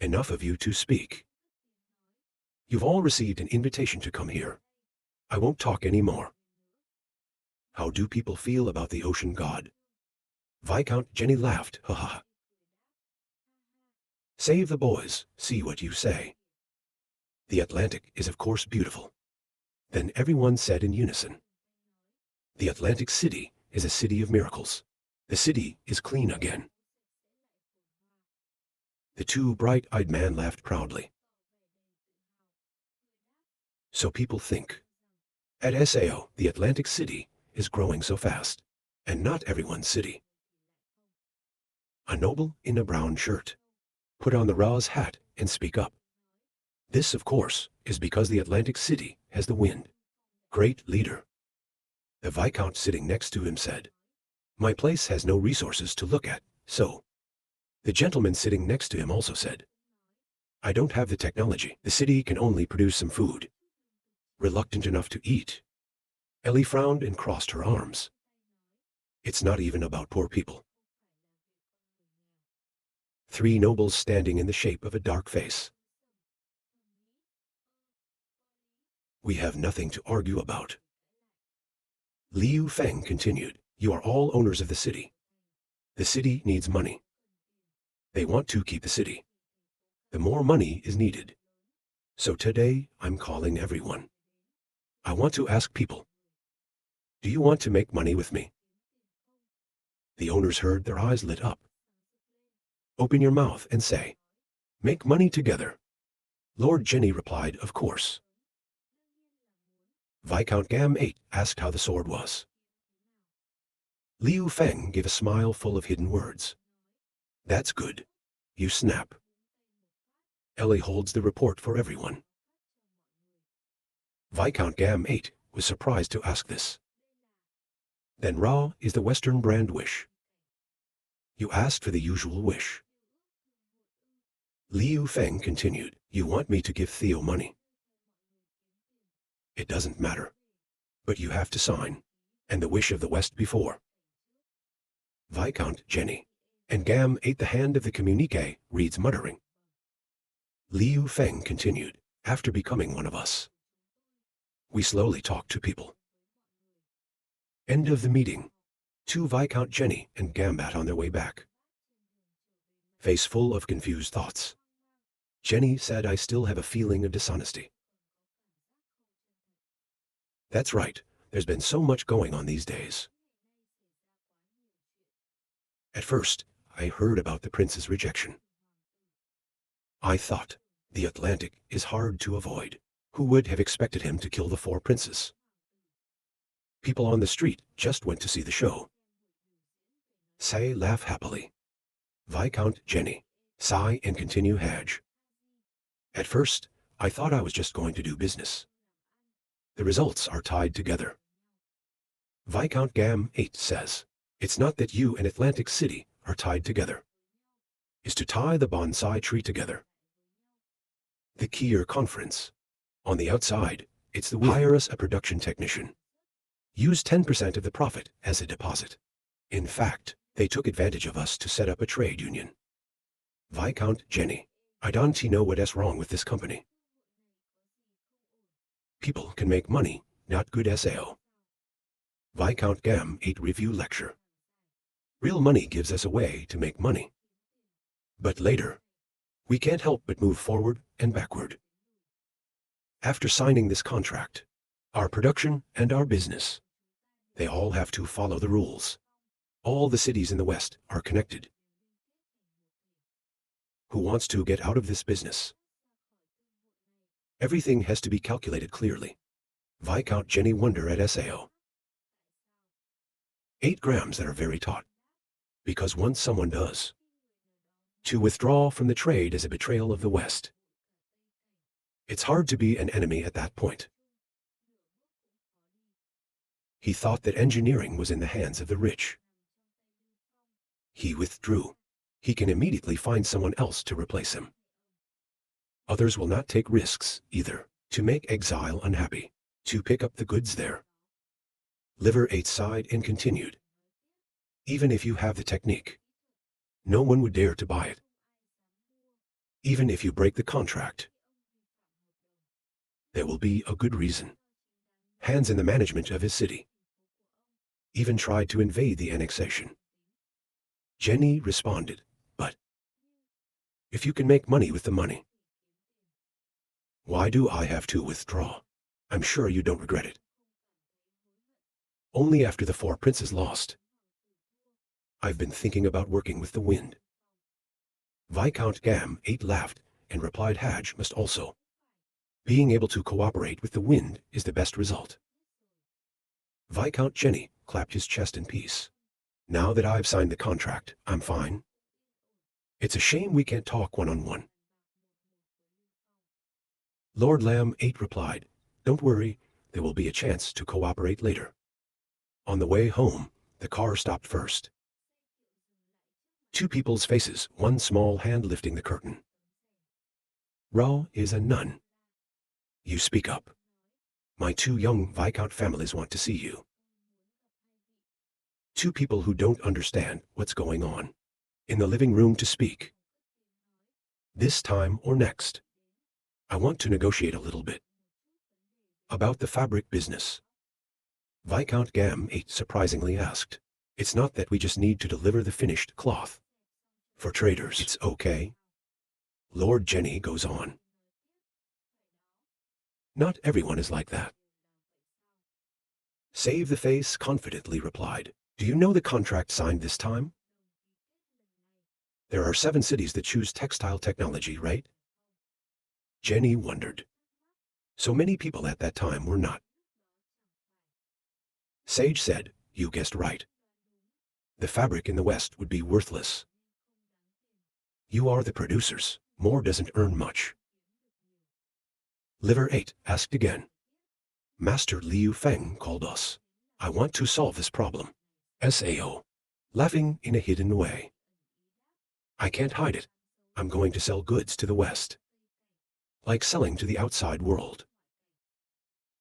Enough of you to speak. You've all received an invitation to come here. I won't talk any more. How do people feel about the ocean god? Viscount Jenny laughed, haha. Save the boys, see what you say. The Atlantic is of course beautiful. Then everyone said in unison. The Atlantic City is a city of miracles. The city is clean again. The two bright-eyed men laughed proudly. So people think. At SAO, the Atlantic City is growing so fast, and not everyone's city. A noble in a brown shirt. Put on the Ra's hat and speak up. This, of course, is because the Atlantic City has the wind. Great leader. The Viscount sitting next to him said, My place has no resources to look at, so. The gentleman sitting next to him also said, I don't have the technology. The city can only produce some food. Reluctant enough to eat. Ellie frowned and crossed her arms. It's not even about poor people. Three nobles standing in the shape of a dark face. We have nothing to argue about. Liu Feng continued, You are all owners of the city. The city needs money. They want to keep the city. The more money is needed. So today, I'm calling everyone. I want to ask people. Do you want to make money with me? The owners heard, their eyes lit up. Open your mouth and say, Make money together. Lord Jenny replied, Of course. Viscount Gam 8 asked how the sword was. Liu Feng gave a smile full of hidden words. That's good. You snap. Ellie holds the report for everyone. Viscount Gam 8 was surprised to ask this. Then Ra is the Western brand wish. You asked for the usual wish. Liu Feng continued, You want me to give Theo money. It doesn't matter. But you have to sign, and the wish of the West before. Viscount Jenny and Gam ate the hand of the communique, reads muttering. Liu Feng continued, After becoming one of us. We slowly talk to people. End of the meeting. Two Viscount Jenny and Gambat on their way back. Face full of confused thoughts. Jenny said, I still have a feeling of dishonesty. That's right, there's been so much going on these days. At first, I heard about the prince's rejection. I thought, the Atlantic is hard to avoid. Who would have expected him to kill the 4 princes? People on the street just went to see the show. Say laugh happily. Viscount Jenny, sigh and continue Hadge. At first, I thought I was just going to do business. The results are tied together. Viscount Gam 8 says, It's not that you and Atlantic City are tied together. It's to tie the bonsai tree together. The Kier Conference. On the outside, it's the hire us a production technician. Use 10% of the profit as a deposit. In fact, they took advantage of us to set up a trade union. Viscount Jenny, I don't know what is wrong with this company. People can make money, not good SAO. Viscount Gam 8 review lecture. Real money gives us a way to make money. But later, we can't help but move forward and backward. After signing this contract, our production and our business, they all have to follow the rules. All the cities in the West are connected. Who wants to get out of this business? Everything has to be calculated clearly. Viscount Jenny wonder at SAO. 8 grams that are very taut. Because once someone does, to withdraw from the trade is a betrayal of the West. It's hard to be an enemy at that point. He thought that engineering was in the hands of the rich. He withdrew. He can immediately find someone else to replace him. Others will not take risks, either, to make exile unhappy, to pick up the goods there. Liver 8 sighed and continued. Even if you have the technique, no one would dare to buy it. Even if you break the contract, there will be a good reason. Hands in the management of his city. Even tried to invade the annexation. Jenny responded, but if you can make money with the money, why do I have to withdraw? I'm sure you don't regret it. Only after the 4 princes lost. I've been thinking about working with the wind. Viscount Gam 8 laughed and replied Haj must also. Being able to cooperate with the wind is the best result. Viscount Jenny clapped his chest in peace. Now that I've signed the contract, I'm fine. It's a shame we can't talk one-on-one. Lord Lamb 8 replied, don't worry, there will be a chance to cooperate later. On the way home, the car stopped first. 2 people's faces, one small hand lifting the curtain. Rao is a nun. You speak up. My 2 young Viscount families want to see you. 2 people who don't understand what's going on. In the living room to speak. This time or next. I want to negotiate a little bit. About the fabric business. Viscount Gam 8 surprisingly asked. It's not that we just need to deliver the finished cloth. For traders, it's okay. Lord Jenny goes on. Not everyone is like that. Save the Face confidently replied, do you know the contract signed this time? There are 7 cities that choose textile technology, right? Jenny wondered. So many people at that time were not. Sage said, you guessed right. The fabric in the West would be worthless. You are the producers, more doesn't earn much. Liver 8 asked again. Master Liu Feng called us. I want to solve this problem. SAO. Laughing in a hidden way. I can't hide it. I'm going to sell goods to the West. Like selling to the outside world.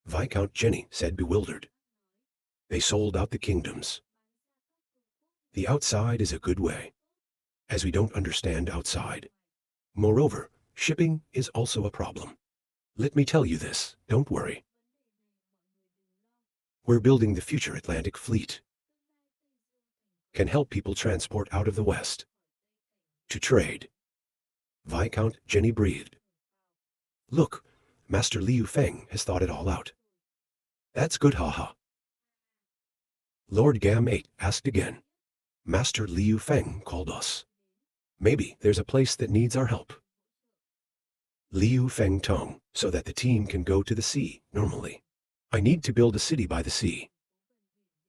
Viscount Jenny said bewildered. They sold out the kingdoms. The outside is a good way, as we don't understand outside. Moreover, shipping is also a problem. Let me tell you this, don't worry. We're building the future Atlantic fleet. Can help people transport out of the West. To trade. Viscount Jenny breathed. Look, Master Liu Feng has thought it all out. That's good, haha. Lord Gam 8 asked again. Master Liu Feng called us. Maybe there's a place that needs our help. Liu Feng tongue, so that the team can go to the sea normally. I need to build a city by the sea.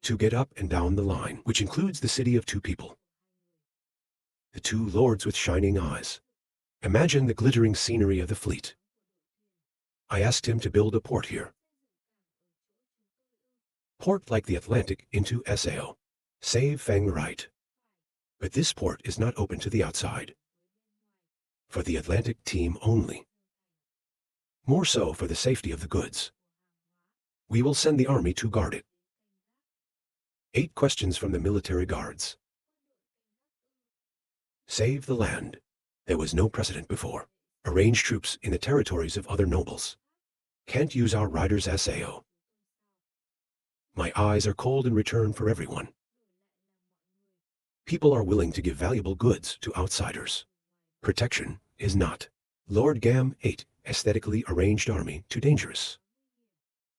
To get up and down the line, which includes the city of 2 people. The 2 lords with shining eyes. Imagine the glittering scenery of the fleet. I asked him to build a port here. Port like the Atlantic into SAO. Save Feng right. But this port is not open to the outside. For the Atlantic team only. More so for the safety of the goods. We will send the army to guard it. 8 questions from the military guards. Save the land. There was no precedent before. Arrange troops in the territories of other nobles. Can't use our riders SAO. My eyes are cold in return for everyone. People are willing to give valuable goods to outsiders. Protection is not. Lord Gam 8 aesthetically arranged army too dangerous.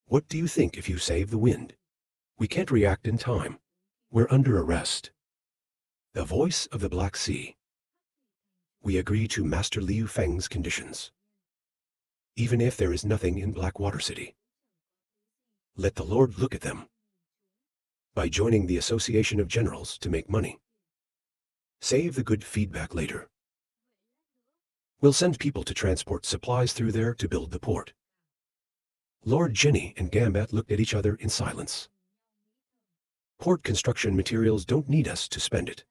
What do you think if you save the wind? We can't react in time. We're under arrest. The voice of the Black Sea. We agree to Master Liu Feng's conditions. Even if there is nothing in Blackwater City. Let the Lord look at them. By joining the Association of Generals to make money. Save the good feedback later. We'll send people to transport supplies through there to build the port. Lord Jenny and Gambat looked at each other in silence. Port construction materials don't need us to spend it.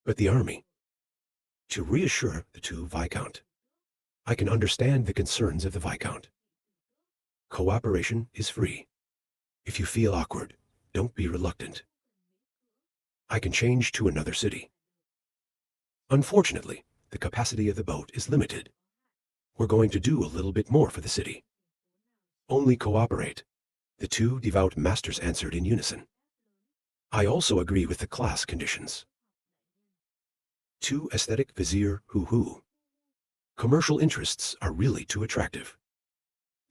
But the army. To reassure the 2 Viscount. I can understand the concerns of the Viscount. Cooperation is free. If you feel awkward, don't be reluctant. I can change to another city. Unfortunately, the capacity of the boat is limited. We're going to do a little bit more for the city. Only cooperate. The two devout masters answered in unison. I also agree with the class conditions. Too aesthetic, Vizier, hoo-hoo. Commercial interests are really too attractive.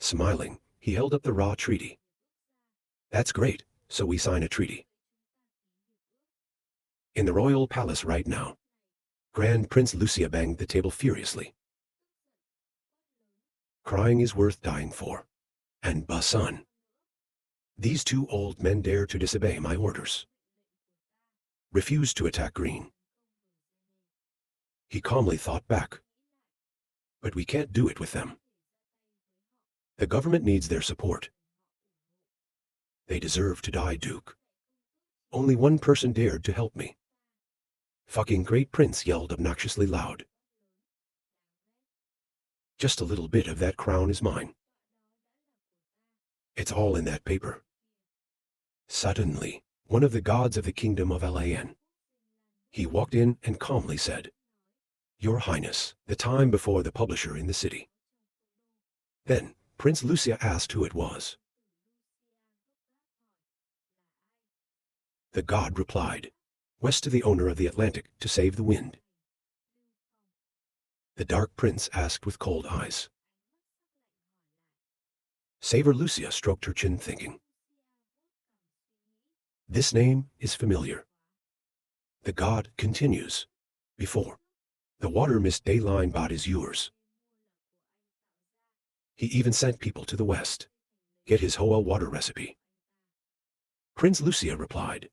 Smiling, he held up the raw treaty. That's great, so we sign a treaty. In the royal palace right now, Grand Prince Lucia banged the table furiously. Crying is worth dying for. And son. These two old men dare to disobey my orders. Refuse to attack Green. He calmly thought back. But we can't do it with them. The government needs their support. They deserve to die, Duke. Only one person dared to help me. Fucking Great Prince yelled obnoxiously loud. Just a little bit of that crown is mine. It's all in that paper. Suddenly, one of the gods of the kingdom of Lan. He walked in and calmly said, Your Highness, the time before the publisher in the city. Then, Prince Lucia asked who it was. The god replied, West to the owner of the Atlantic to save the wind. The Dark Prince asked with cold eyes. Saver Lucia stroked her chin thinking. This name is familiar. The god continues. Before, the water mist Dayline bot is yours. He even sent people to the west. Get his Hoa water recipe. Prince Lucia replied.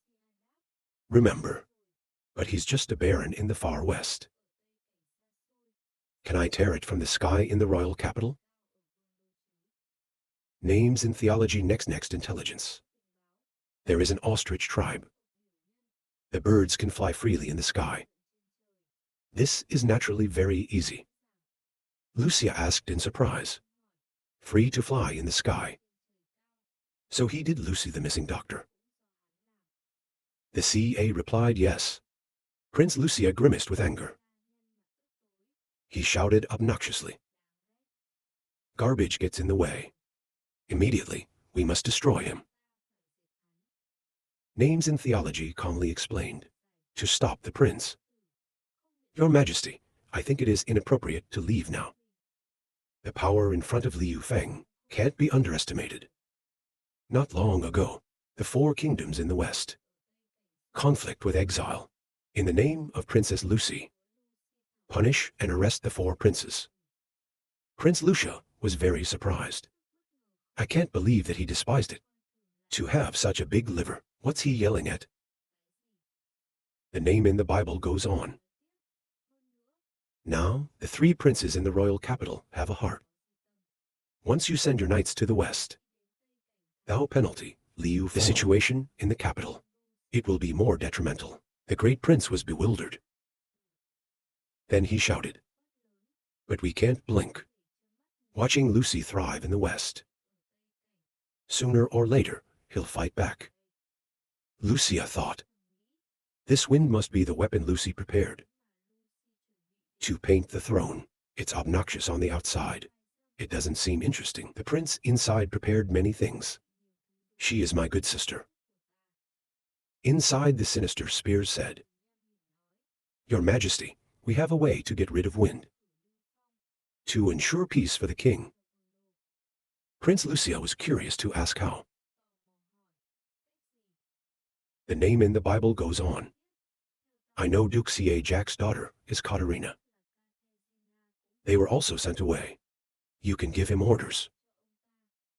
Remember, but he's just a baron in the far west. Can I tear it from the sky in the royal capital? Names in theology next intelligence. There is an ostrich tribe. The birds can fly freely in the sky. This is naturally very easy. Lucia asked in surprise. Free to fly in the sky. So he did Lucy the missing doctor. The CA replied yes. Prince Lucia grimaced with anger. He shouted obnoxiously. Garbage gets in the way. Immediately, we must destroy him. Names in theology calmly explained. To stop the prince. Your Majesty, I think it is inappropriate to leave now. The power in front of Liu Feng can't be underestimated. Not long ago, the four kingdoms in the west. Conflict with exile. In the name of Princess Lucy. Punish and arrest the four princes. Prince Lucia was very surprised. I can't believe that he despised it. To have such a big liver, what's he yelling at? The name in the Bible goes on. Now, the three princes in the royal capital have a heart. Once you send your knights to the west, thou penalty, Liu Feng. The situation in the capital. It will be more detrimental. The great prince was bewildered. Then he shouted. But we can't blink. Watching Lucy thrive in the west. Sooner or later, he'll fight back. Lucia thought. This wind must be the weapon Lucy prepared. To paint the throne, it's obnoxious on the outside. It doesn't seem interesting. The prince inside prepared many things. She is my good sister. Inside the sinister spears said. Your Majesty, we have a way to get rid of wind. To ensure peace for the king. Prince Lucia was curious to ask how. The name in the Bible goes on. I know Duke C.A. Jack's daughter is Katerina. They were also sent away. You can give him orders.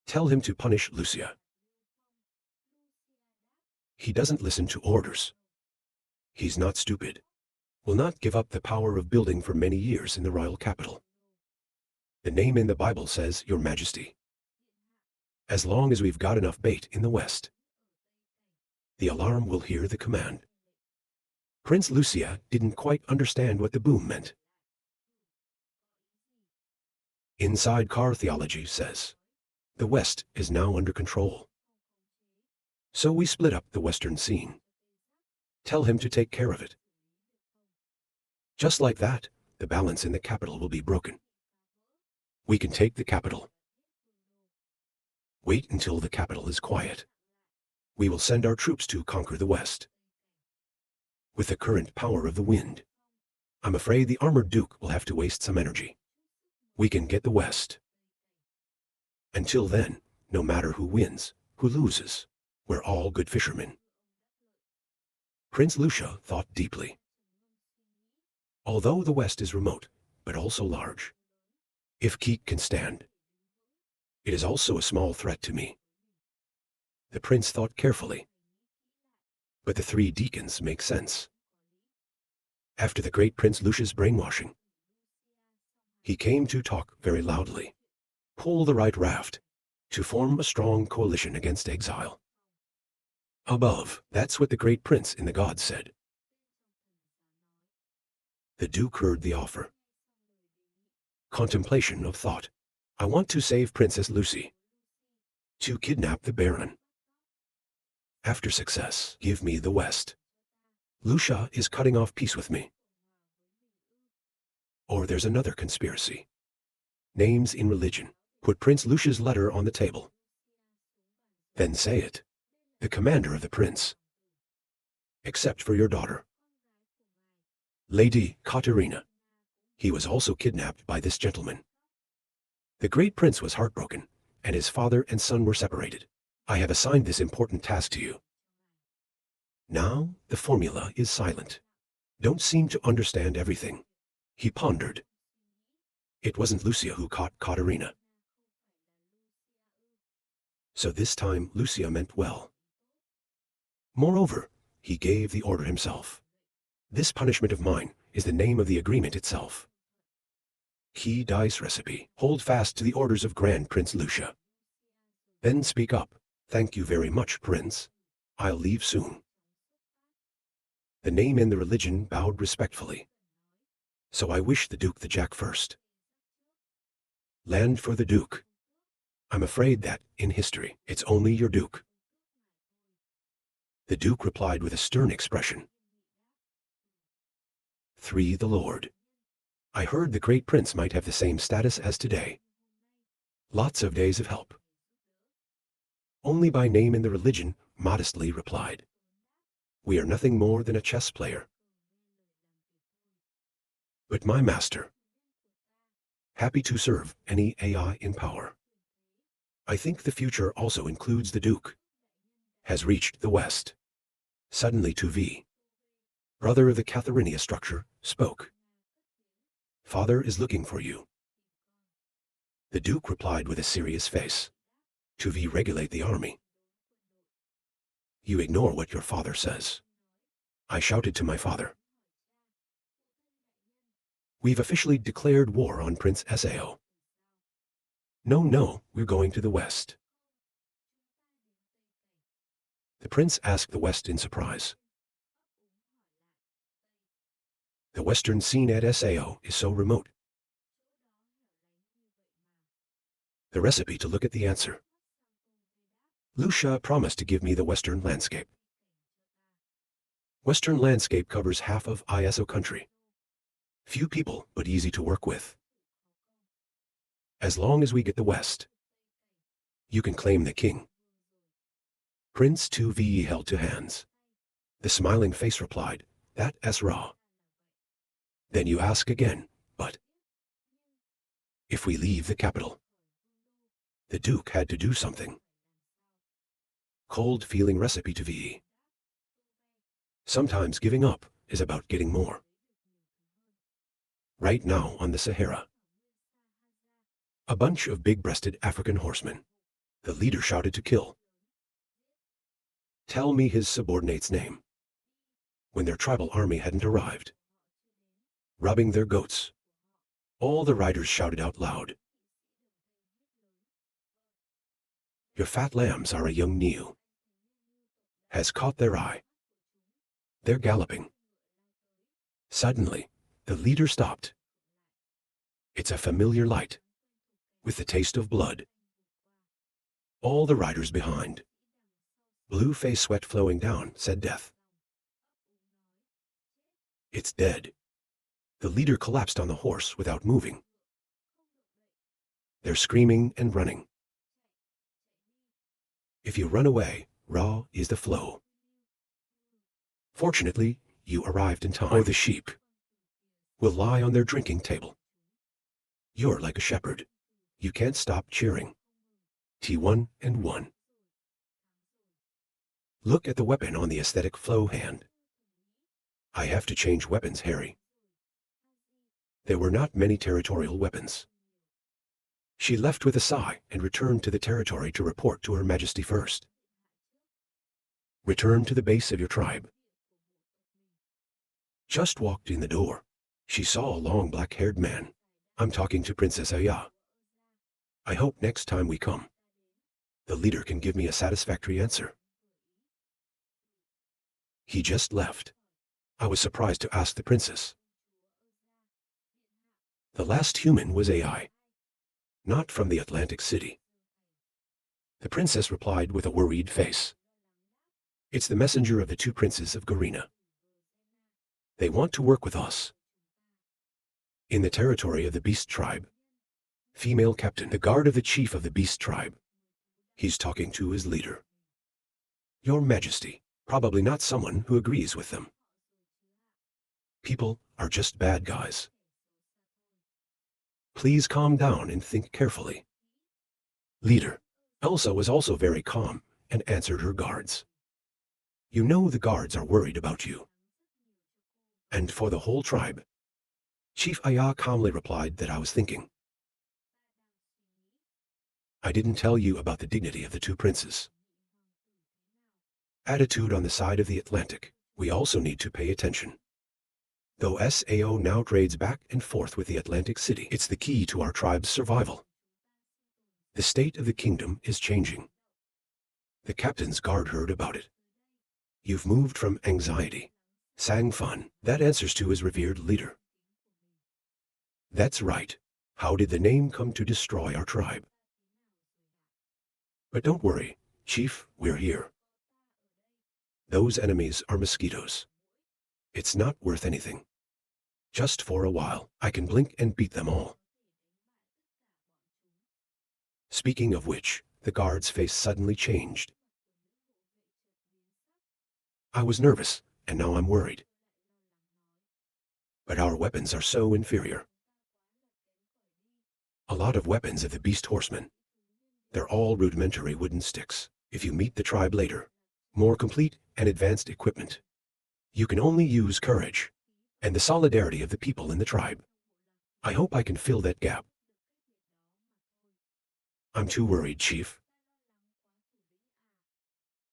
Tell him to punish Lucia. He doesn't listen to orders. He's not stupid. Will not give up the power of building for many years in the royal capital. The name in the Bible says, Your Majesty. As long as we've got enough bait in the west, the alarm will hear the command. Prince Lucia didn't quite understand what the boom meant. Inside car theology says, the west is now under control. So we split up the western scene. Tell him to take care of it. Just like that, the balance in the capital will be broken. We can take the capital. Wait until the capital is quiet. We will send our troops to conquer the west. With the current power of the wind, I'm afraid the armored duke will have to waste some energy. We can get the west. Until then, no matter who wins, who loses, we're all good fishermen. Prince Lucia thought deeply. Although the west is remote, but also large, if Keek can stand, it is also a small threat to me. The prince thought carefully. But the three deacons make sense. After the great Prince Lucia's brainwashing, he came to talk very loudly. Pull the right raft to form a strong coalition against exile. Above, that's what the great prince in the gods said. The Duke heard the offer. Contemplation of thought. I want to save Princess Lucy. To kidnap the Baron. After success, give me the West. Lucia is cutting off peace with me. Or there's another conspiracy. Names in religion. Put Prince Lucia's letter on the table. Then say it. The commander of the prince. Except for your daughter, Lady Katerina. He was also kidnapped by this gentleman. The great prince was heartbroken, and his father and son were separated. I have assigned this important task to you. Now the formula is silent. Don't seem to understand everything. He pondered. It wasn't Lucia who caught Katerina. So this time Lucia meant well. Moreover, he gave the order himself. This punishment of mine is the name of the agreement itself. Key dice recipe. Hold fast to the orders of Grand Prince Lucia. Then speak up. Thank you very much, Prince. I'll leave soon. The name in the religion bowed respectfully. So I wish the Duke the Jack first. Land for the Duke. I'm afraid that, in history, it's only your Duke. The Duke replied with a stern expression. 3 the Lord. I heard the great prince might have the same status as today. Lots of days of help. Only by name in the religion, modestly replied. We are nothing more than a chess player. But my master. Happy to serve any AI in power. I think the future also includes the Duke. Has reached the West. Suddenly Tuvi, brother of the Catharinia structure, spoke. Father is looking for you. The Duke replied with a serious face. Tuvi regulate the army. You ignore what your father says. I shouted to my father. We've officially declared war on Prince Sao. No, we're going to the West. The prince asked the West in surprise. The western scene at Sao is so remote. The recipe to look at the answer. Lucia promised to give me the western landscape. Western landscape covers half of Iso country. Few people, but easy to work with. As long as we get the West, you can claim the king. Prince 2V held to hands. The smiling face replied, that is raw. Then you ask again, but if we leave the capital, the Duke had to do something. Cold feeling recipe to VE. Sometimes giving up is about getting more. Right now on the Sahara, a bunch of big-breasted African horsemen. The leader shouted to kill. Tell me his subordinate's name. When their tribal army hadn't arrived, rubbing their goats, all the riders shouted out loud. Your fat lambs are a young Niu. Has caught their eye. They're galloping. Suddenly, the leader stopped. It's a familiar light, with the taste of blood. All the riders behind. Blue face sweat flowing down, said Death. It's dead. The leader collapsed on the horse without moving. They're screaming and running. If you run away, Ra is the flow. Fortunately, you arrived in time. Or the sheep will lie on their drinking table. You're like a shepherd. You can't stop cheering. T1 and 1. Look at the weapon on the aesthetic flow hand. I have to change weapons, Harry. There were not many territorial weapons. She left with a sigh and returned to the territory to report to Her Majesty first. Return to the base of your tribe. Just walked in the door. She saw a long black-haired man. I'm talking to Princess Aya. I hope next time we come, the leader can give me a satisfactory answer. He just left. I was surprised to ask the princess. The last human was Ai, not from the Atlantic City. The princess replied with a worried face. It's the messenger of the two princes of Garena. They want to work with us. In the territory of the Beast Tribe. Female captain, the guard of the chief of the Beast Tribe. He's talking to his leader. Your Majesty, probably not someone who agrees with them. People are just bad guys. Please calm down and think carefully. Leader. Elsa was also very calm and answered her guards. You know the guards are worried about you. And for the whole tribe. Chief Aya calmly replied that I was thinking. I didn't tell you about the dignity of the two princes. Attitude on the side of the Atlantic. We also need to pay attention. Though SAO now trades back and forth with the Atlantic City, it's the key to our tribe's survival. The state of the kingdom is changing. The captain's guard heard about it. You've moved from anxiety, sang fun, that answers to his revered leader. That's right. How did the name come to destroy our tribe? But don't worry, Chief, we're here. Those enemies are mosquitoes. It's not worth anything. Just for a while, I can blink and beat them all. Speaking of which, the guard's face suddenly changed. I was nervous, and now I'm worried. But our weapons are so inferior. A lot of weapons of the Beast Horsemen. They're all rudimentary wooden sticks. If you meet the tribe later, more complete and advanced equipment. You can only use courage and the solidarity of the people in the tribe. I hope I can fill that gap. I'm too worried, Chief.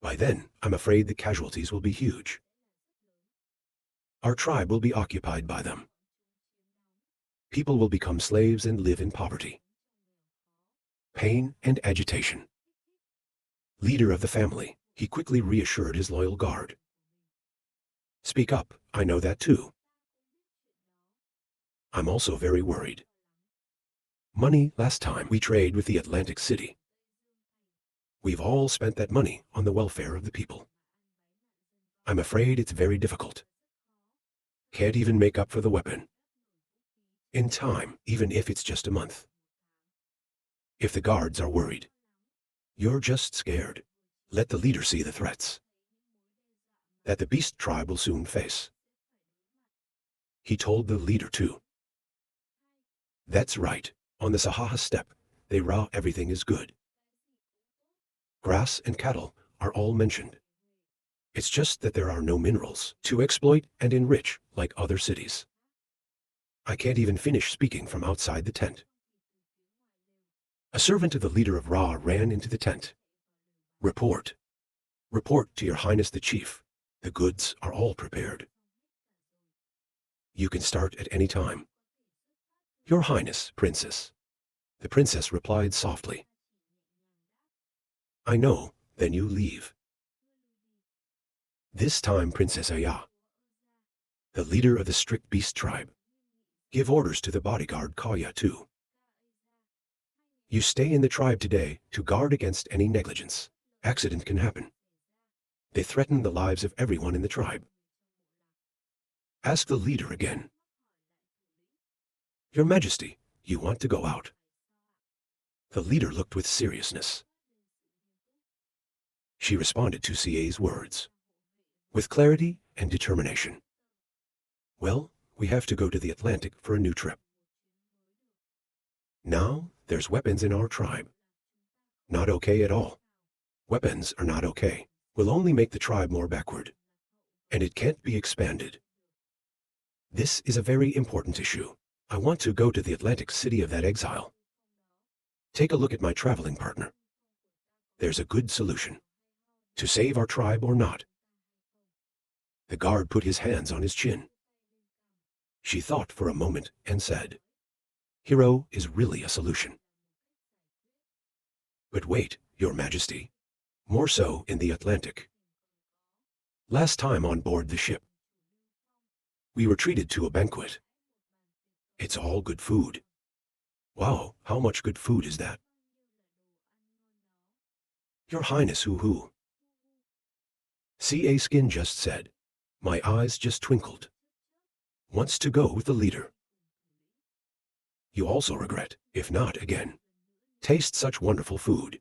By then, I'm afraid the casualties will be huge. Our tribe will be occupied by them. People will become slaves and live in poverty. Pain and agitation. Leader of the family, he quickly reassured his loyal guard. Speak up, I know that too. I'm also very worried. Money last time we trade with the Atlantic City. We've all spent that money on the welfare of the people. I'm afraid it's very difficult. Can't even make up for the weapon. In time, even if it's just a month. If the guards are worried, you're just scared. Let the leader see the threats that the Beast Tribe will soon face. He told the leader too. That's right. On the Sahaha steppe, they raw everything is good. Grass and cattle are all mentioned. It's just that there are no minerals to exploit and enrich like other cities. I can't even finish speaking from outside the tent. A servant of the leader of Ra ran into the tent. Report. Report to Your Highness the Chief. The goods are all prepared. You can start at any time. Your Highness, Princess. The princess replied softly. I know, then you leave. This time, Princess Aya, the leader of the strict Beast Tribe, give orders to the bodyguard Kaya too. You stay in the tribe today to guard against any negligence. Accident can happen. They threaten the lives of everyone in the tribe. Ask the leader again. Your Majesty, you want to go out? The leader looked with seriousness. She responded to CA's words with clarity and determination. Well, we have to go to the Atlantic for a new trip. Now, there's weapons in our tribe. Not okay at all. Weapons are not okay. Will only make the tribe more backward. And it can't be expanded. This is a very important issue. I want to go to the Atlantic city of that exile. Take a look at my traveling partner. There's a good solution. To save our tribe or not. The guard put his hands on his chin. She thought for a moment and said, Hero is really a solution. But wait, Your Majesty. More so in the Atlantic. Last time on board the ship, we were treated to a banquet. It's all good food. Wow, how much good food is that? Your Highness, hoo-hoo. CA Skin just said. My eyes just twinkled. Wants to go with the leader. You also regret, if not again. Taste such wonderful food.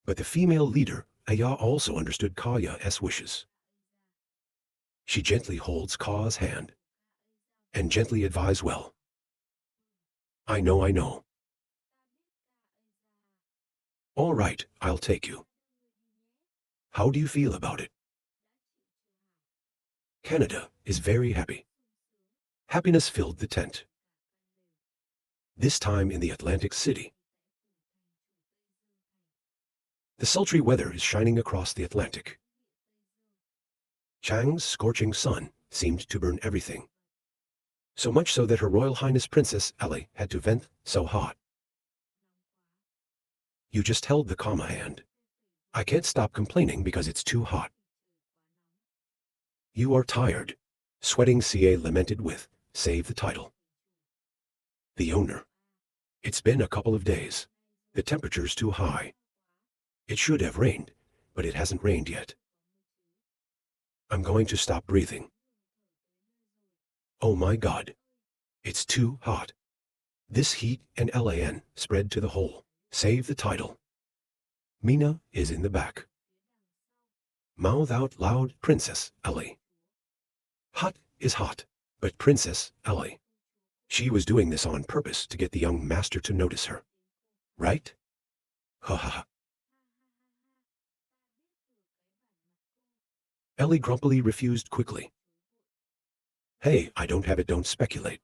But the female leader, Aya, also understood Kaya's wishes. She gently holds Ka's hand. And gently advise well. I know. All right, I'll take you. How do you feel about it? Canada is very happy. Happiness filled the tent. This time in the Atlantic City. The sultry weather is shining across the Atlantic. Chang's scorching sun seemed to burn everything. So much so that Her Royal Highness Princess Ellie had to vent so hot. You just held the comma hand. I can't stop complaining because it's too hot. You are tired. Sweating CA lamented with, save the title. The owner. It's been a couple of days. The temperature's too high. It should have rained, but it hasn't rained yet. I'm going to stop breathing. Oh my God. It's too hot. This heat and LAN spread to the whole. Save the title. Mina is in the back. Mouth out loud, Princess Ellie. Hot is hot, but Princess Ellie. She was doing this on purpose to get the young master to notice her. Right? Ha ha ha. Ellie grumpily refused quickly. Hey, I don't have it, don't speculate.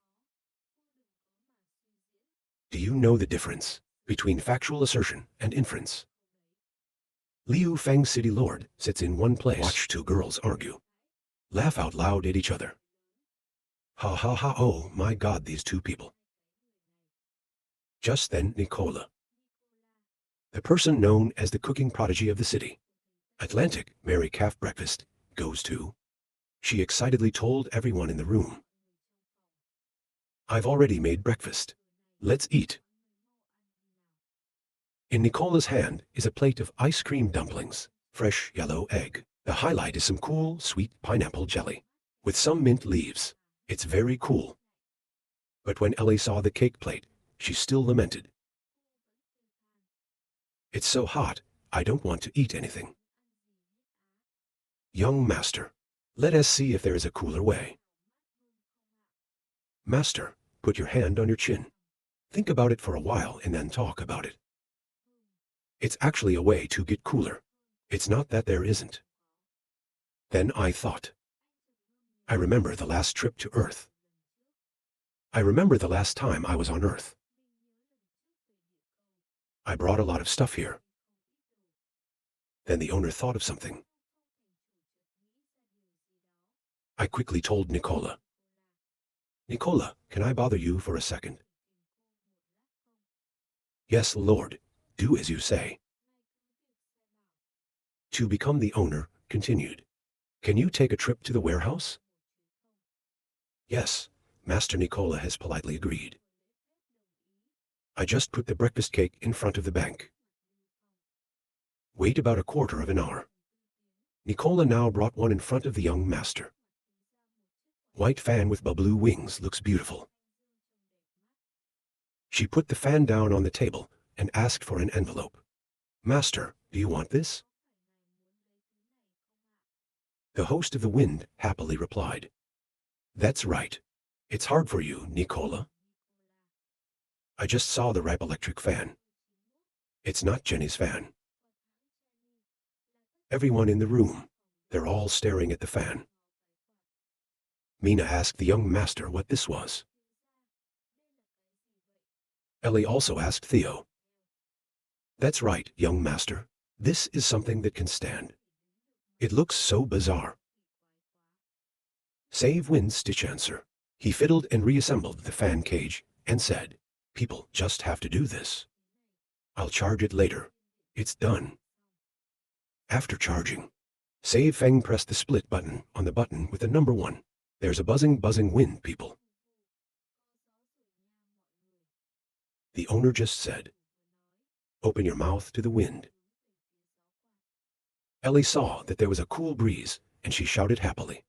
Do you know the difference between factual assertion and inference? Liu Feng City Lord sits in one place. Watch two girls argue. Laugh out loud at each other. Ha ha ha, oh my God, these two people. Just then Nicola, the person known as the cooking prodigy of the city, Atlantic Mary Calf Breakfast, goes to. She excitedly told everyone in the room. I've already made breakfast. Let's eat. In Nicola's hand is a plate of ice cream dumplings, fresh yellow egg. The highlight is some cool, sweet pineapple jelly, with some mint leaves. It's very cool. But when Ellie saw the cake plate, she still lamented. It's so hot, I don't want to eat anything. Young master, let us see if there is a cooler way. Master, put your hand on your chin. Think about it for a while and then talk about it. It's actually a way to get cooler. It's not that there isn't. Then I thought. I remember the last trip to Earth. I remember the last time I was on Earth. I brought a lot of stuff here. Then the owner thought of something. I quickly told Nicola. Nicola, can I bother you for a second? Yes, Lord, do as you say. To become the owner, continued. Can you take a trip to the warehouse? Yes, Master Nicola has politely agreed. I just put the breakfast cake in front of the bank. Wait about a quarter of an hour. Nicola now brought one in front of the young master. White fan with blue wings looks beautiful. She put the fan down on the table and asked for an envelope. "Master, do you want this?" The host of the wind happily replied, "That's right. It's hard for you, Nicola. I just saw the ripe electric fan. It's not Jenny's fan." Everyone in the room, they're all staring at the fan. Mina asked the young master what this was. Ellie also asked Theo. "That's right, young master. This is something that can stand. It looks so bizarre." Save Wind's Stitch answer. He fiddled and reassembled the fan cage and said, "People just have to do this. I'll charge it later. It's done." After charging, Save Feng pressed the split button on the button with the number 1. There's a buzzing wind, people. The owner just said, "Open your mouth to the wind." Ellie saw that there was a cool breeze, and she shouted happily,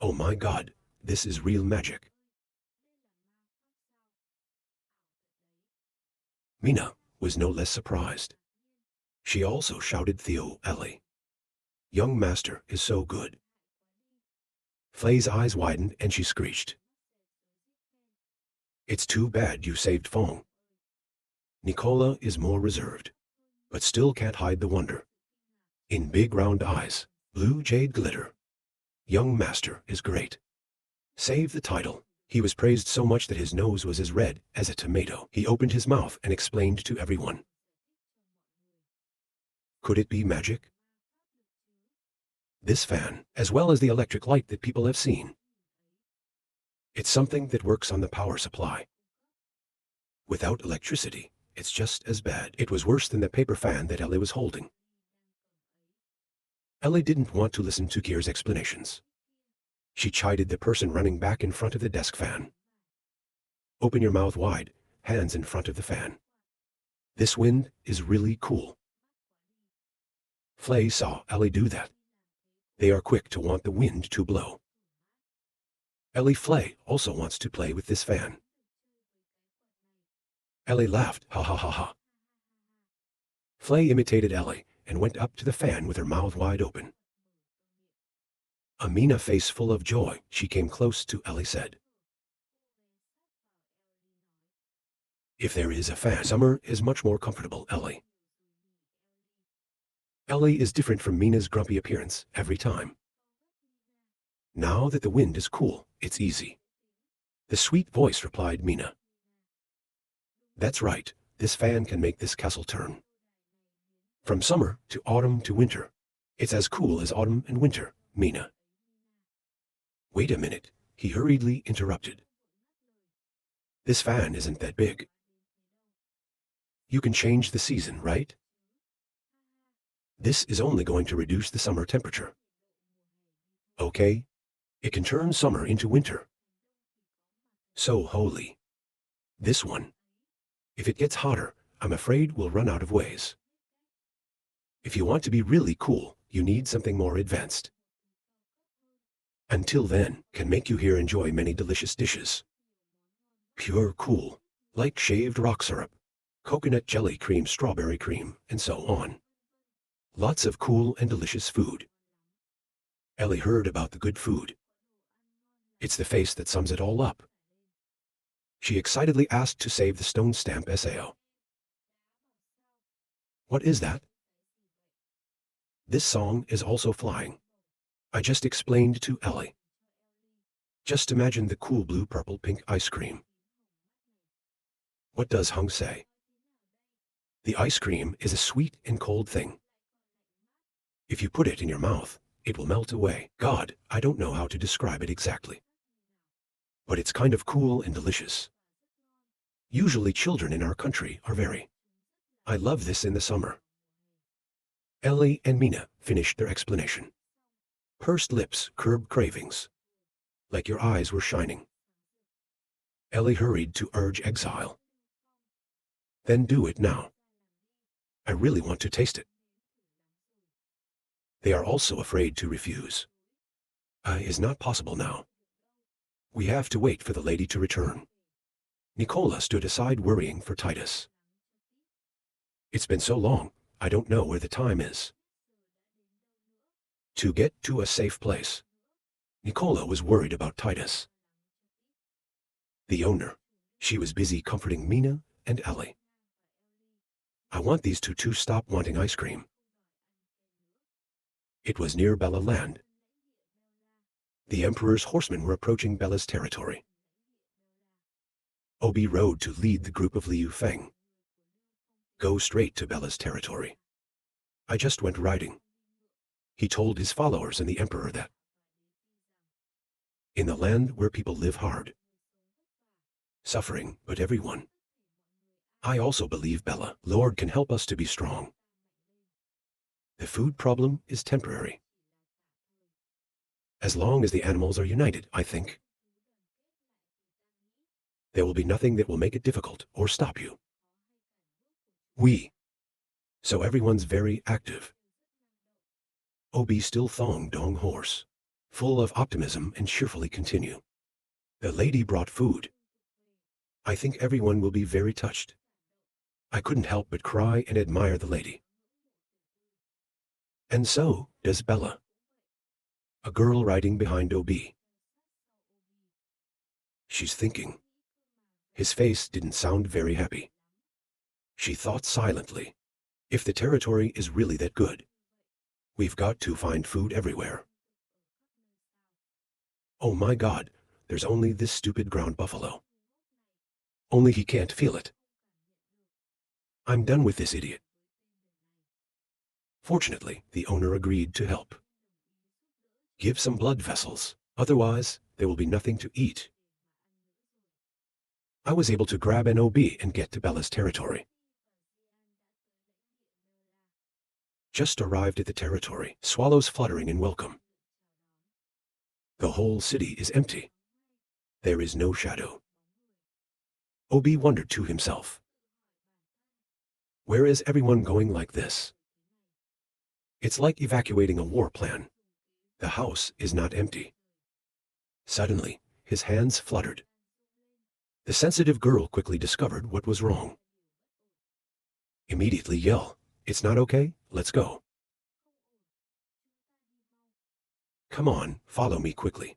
"Oh my God, this is real magic." Mina was no less surprised. She also shouted Theo Ellie. "Young master is so good." Flay's eyes widened and she screeched, "It's too bad you saved Fong." Nicola is more reserved, but still can't hide the wonder. In big round eyes, blue jade glitter. Young master is great. Save the title. He was praised so much that his nose was as red as a tomato. He opened his mouth and explained to everyone. Could it be magic? This fan, as well as the electric light that people have seen. It's something that works on the power supply. Without electricity, it's just as bad. It was worse than the paper fan that Ellie was holding. Ellie didn't want to listen to Kier's explanations. She chided the person running back in front of the desk fan. "Open your mouth wide, hands in front of the fan. This wind is really cool." Flay saw Ellie do that. They are quick to want the wind to blow. Ellie Flay also wants to play with this fan. Ellie laughed, ha ha ha ha. Flay imitated Ellie and went up to the fan with her mouth wide open. Amina, face full of joy, she came close to Ellie, said, "If there is a fan, summer is much more comfortable, Ellie." Ellie is different from Mina's grumpy appearance every time. Now that the wind is cool, it's easy. The sweet voice replied Mina. "That's right, this fan can make this castle turn. From summer to autumn to winter, it's as cool as autumn and winter, Mina." "Wait a minute," he hurriedly interrupted. "This fan isn't that big. You can change the season, right? This is only going to reduce the summer temperature. Okay? It can turn summer into winter. So holy. This one. If it gets hotter, I'm afraid we'll run out of ways. If you want to be really cool, you need something more advanced. Until then, can make you here enjoy many delicious dishes. Pure cool, like shaved rock syrup, coconut jelly cream, strawberry cream, and so on. Lots of cool and delicious food." Ellie heard about the good food. It's the face that sums it all up. She excitedly asked to save the stone stamp SAO. "What is that?" "This song is also flying. I just explained to Ellie. Just imagine the cool blue, purple, pink ice cream." "What does Hung say?" "The ice cream is a sweet and cold thing. If you put it in your mouth, it will melt away. God, I don't know how to describe it exactly. But it's kind of cool and delicious. Usually children in our country are very. I love this in the summer." Ellie and Mina finished their explanation. Pursed lips curbed cravings. Like your eyes were shining. Ellie hurried to urge exile. "Then do it now. I really want to taste it." They are also afraid to refuse. Is not possible now. We have to wait for the lady to return. Nicola stood aside worrying for Titus. It's been so long, I don't know where the time is. To get to a safe place. Nicola was worried about Titus. The owner. She was busy comforting Mina and Ellie. I want these two to stop wanting ice cream. It was near Bella Land. The Emperor's horsemen were approaching Bella's territory. Obi rode to lead the group of Liu Feng. Go straight to Bella's territory. I just went riding. He told his followers and the Emperor that. In the land where people live hard. Suffering, but everyone. I also believe Bella, Lord, can help us to be strong. The food problem is temporary. As long as the animals are united, I think. There will be nothing that will make it difficult or stop you. So everyone's very active. Obi still thong dong horse, full of optimism and cheerfully continue. The lady brought food. I think everyone will be very touched. I couldn't help but cry and admire the lady. And so does Bella. A girl riding behind Obi. She's thinking. His face didn't sound very happy. She thought silently. If the territory is really that good, we've got to find food everywhere. Oh my God, there's only this stupid ground buffalo. Only he can't feel it. I'm done with this idiot. Fortunately, the owner agreed to help. Give some blood vessels, otherwise there will be nothing to eat. I was able to grab an OB and get to Bella's territory. Just arrived at the territory, swallows fluttering in welcome. The whole city is empty. There is no shadow. Obi wondered to himself. Where is everyone going like this? It's like evacuating a war plan. The house is not empty. Suddenly, his hands fluttered. The sensitive girl quickly discovered what was wrong. Immediately yell, "It's not okay, let's go." Come on, follow me quickly.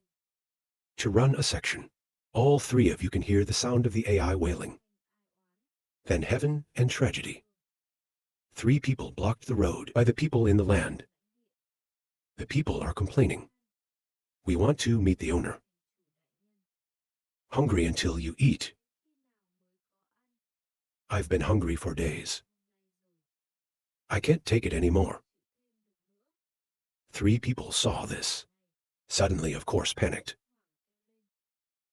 To run a section. All three of you can hear the sound of the AI wailing. Then heaven and tragedy. 3 people blocked the road by the people in the land. The people are complaining. We want to meet the owner. Hungry until you eat. I've been hungry for days. I can't take it anymore. 3 people saw this. Suddenly, of course, panicked.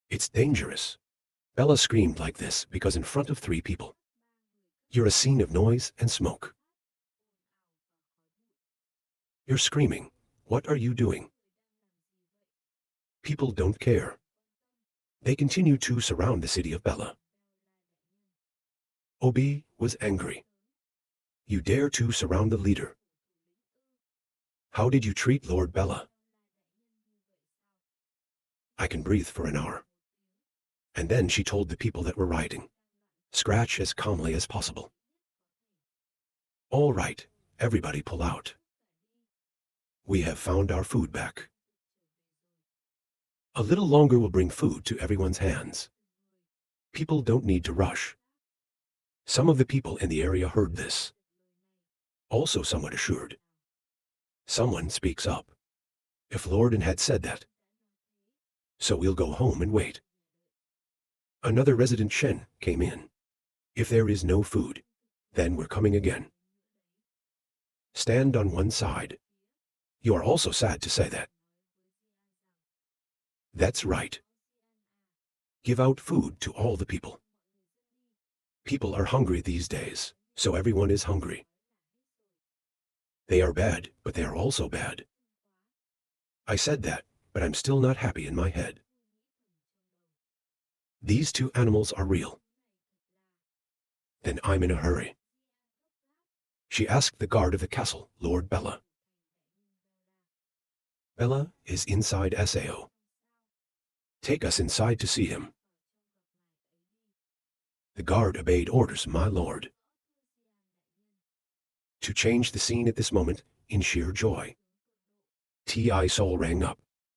It's dangerous. Bella screamed like this because in front of 3 people. You're a scene of noise and smoke. You're screaming. What are you doing? People don't care. They continue to surround the city of Bella. Obi was angry. You dare to surround the leader. How did you treat Lord Bella? I can breathe for an hour. And then she told the people that were rioting. Scratch as calmly as possible. All right, everybody pull out. We have found our food back. A little longer will bring food to everyone's hands. People don't need to rush. Some of the people in the area heard this. Also somewhat assured. Someone speaks up. If Lordin had said that. So we'll go home and wait. Another resident Shen came in. If there is no food, then we're coming again. Stand on one side. You are also sad to say that. That's right. Give out food to all the people. People are hungry these days, so everyone is hungry. They are bad, but they are also bad. I said that, but I'm still not happy in my head. These 2 animals are real. Then I'm in a hurry. She asked the guard of the castle, Lord Bella. Bella is inside Sao. Take us inside to see him. The guard obeyed orders, my lord. To change the scene at this moment, in sheer joy, T.I. Soul rang up.